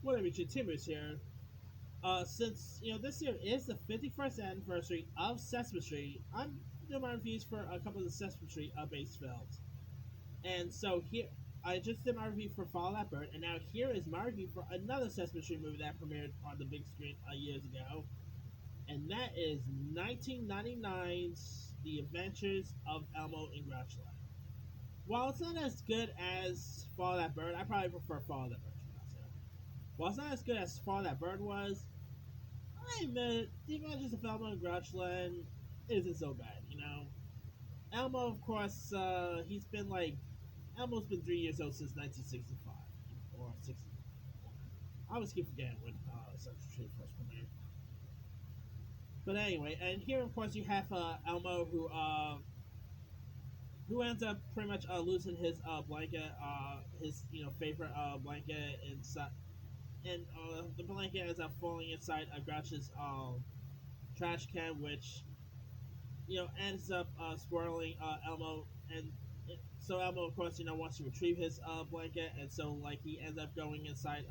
What up, YouTube? Timbers here. Since this year is the 51st anniversary of Sesame Street, I'm doing my reviews for a couple of the Sesame Street based films. And so here, I just did my review for Follow That Bird, and now here is my review for another Sesame Street movie that premiered on the big screen years ago, and that is 1999's The Adventures of Elmo and Grouchland. While it's not as good as Follow That Bird, I probably prefer Follow That Bird. While it's not as good as Follow That Bird was, I admit The Adventures of Elmo and Grouchland isn't so bad. Elmo, of course, he's been like Elmo's been 3 years old since 1965 or 60. I always keep forgetting when Sesame Street first premiered. But anyway, and here of course you have Elmo who ends up pretty much losing his blanket, his favorite blanket inside, and the blanket ends up falling inside Grouch's trash can, which ends up swirling Elmo, and so Elmo, of course, wants to retrieve his blanket, and so like he ends up going inside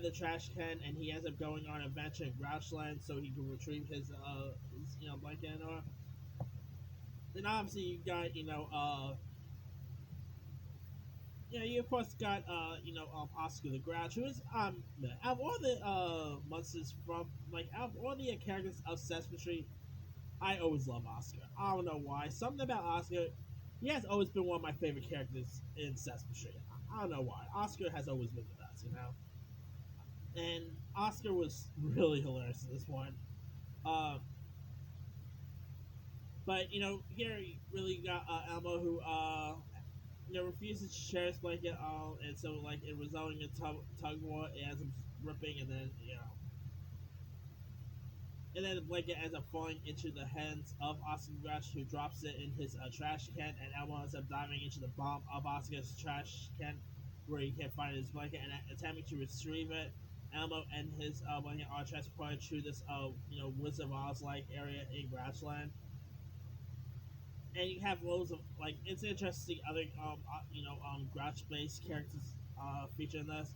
the trash can, and he ends up going on an adventure in Grouchland so he can retrieve his blanket and all. Then obviously you got you of course got Oscar the Grouch, who is out of all the monsters from out of all the characters of Sesame Street, I always love Oscar. I don't know why. Something about Oscar, he has always been one of my favorite characters in Sesame Street. I don't know why. Oscar has always been the best. And Oscar was really hilarious in this one. Uh, but here you really got Elmo who refuses to share his blanket, and so like it resulting in tug of war, it ends up ripping, and then the blanket ends up falling into the hands of Oscar Grouch, who drops it in his trash can, and Elmo ends up diving into the bottom of Oscar's trash can, where he can't find his blanket, and attempting to retrieve it. Elmo and his blanket are transported through this Wizard of Oz like area in Grouchland, and you have loads of it's interesting other Grouch based characters featured in this,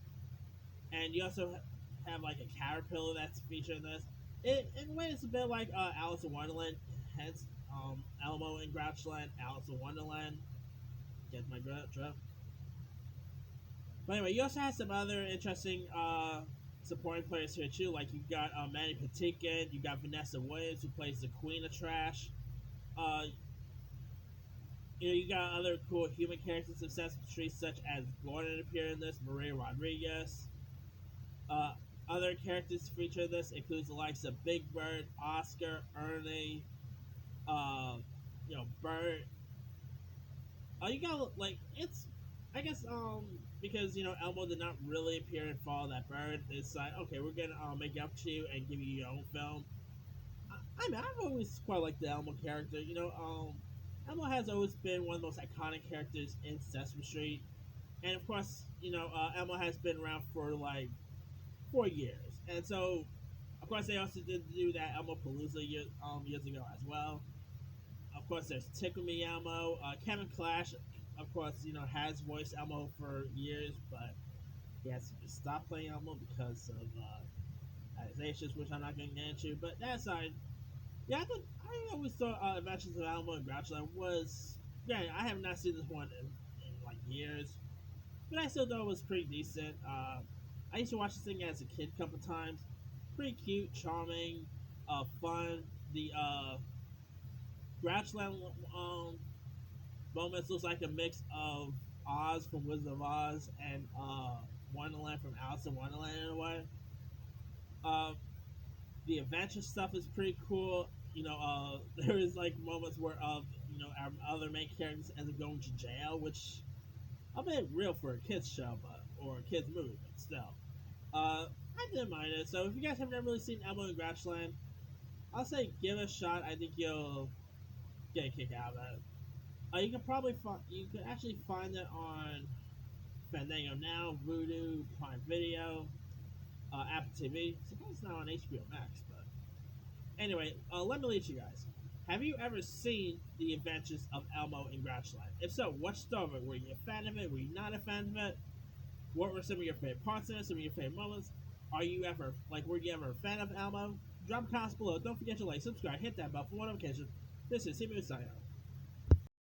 and you also have like a caterpillar that's featured in this. In a way, it's a bit like Alice in Wonderland, hence Elmo in Grouchland, Alice in Wonderland. Get my drift. But anyway, you also have some other interesting supporting players here too. Like you got Manny Patinkin, you got Vanessa Williams who plays the Queen of Trash. Uh, you got other cool human characters in Sesame Street, such as Gordon appeared in this, Maria Rodriguez. Uh, Other characters featured in this includes the likes of Big Bird, Oscar, Ernie, Bert. You got it's, I guess because Elmo did not really appear in Follow That Bird. It's like okay, we're gonna make up to you and give you your own film. I mean, I've always quite liked the Elmo character. Elmo has always been one of the most iconic characters in Sesame Street, and of course, Elmo has been around for like 4 years, and so of course they also did do that Elmo Palooza years ago as well. Of course, there's Tickle Me Elmo. Kevin Clash, of course, has voiced Elmo for years, but he has to stop playing Elmo because of accusations, which I'm not going to get into. But that aside, yeah, I always thought Adventures of Elmo and Grouchland was. Yeah, I have not seen this one in like years, but I still thought it was pretty decent. I used to watch this thing as a kid a couple times. Pretty cute, charming, fun. The Grouchland moments looks like a mix of Oz from Wizard of Oz and Wonderland from Alice in Wonderland in a way. Uh, the adventure stuff is pretty cool. There is like moments where our other main characters end up going to jail, which a bit real for a kids show, but or a kids movie, but still. I didn't mind it. So if you guys have never really seen Elmo and Grouchland, I'll say give it a shot. I think you'll get a kick out of it. You can actually find it on Fandango Now, Vudu, Prime Video, Apple TV. Suppose it's not on HBO Max, but anyway, let me lead you guys. Have you ever seen The Adventures of Elmo and Grouchland? If so, what story? Were you a fan of it? Were you not a fan of it? What were some of your favorite parts in it? Some of your favorite moments? Are you ever were you ever a fan of Elmo? Drop comments below. Don't forget to like, subscribe, hit that bell for more notifications. This is Simu signing out.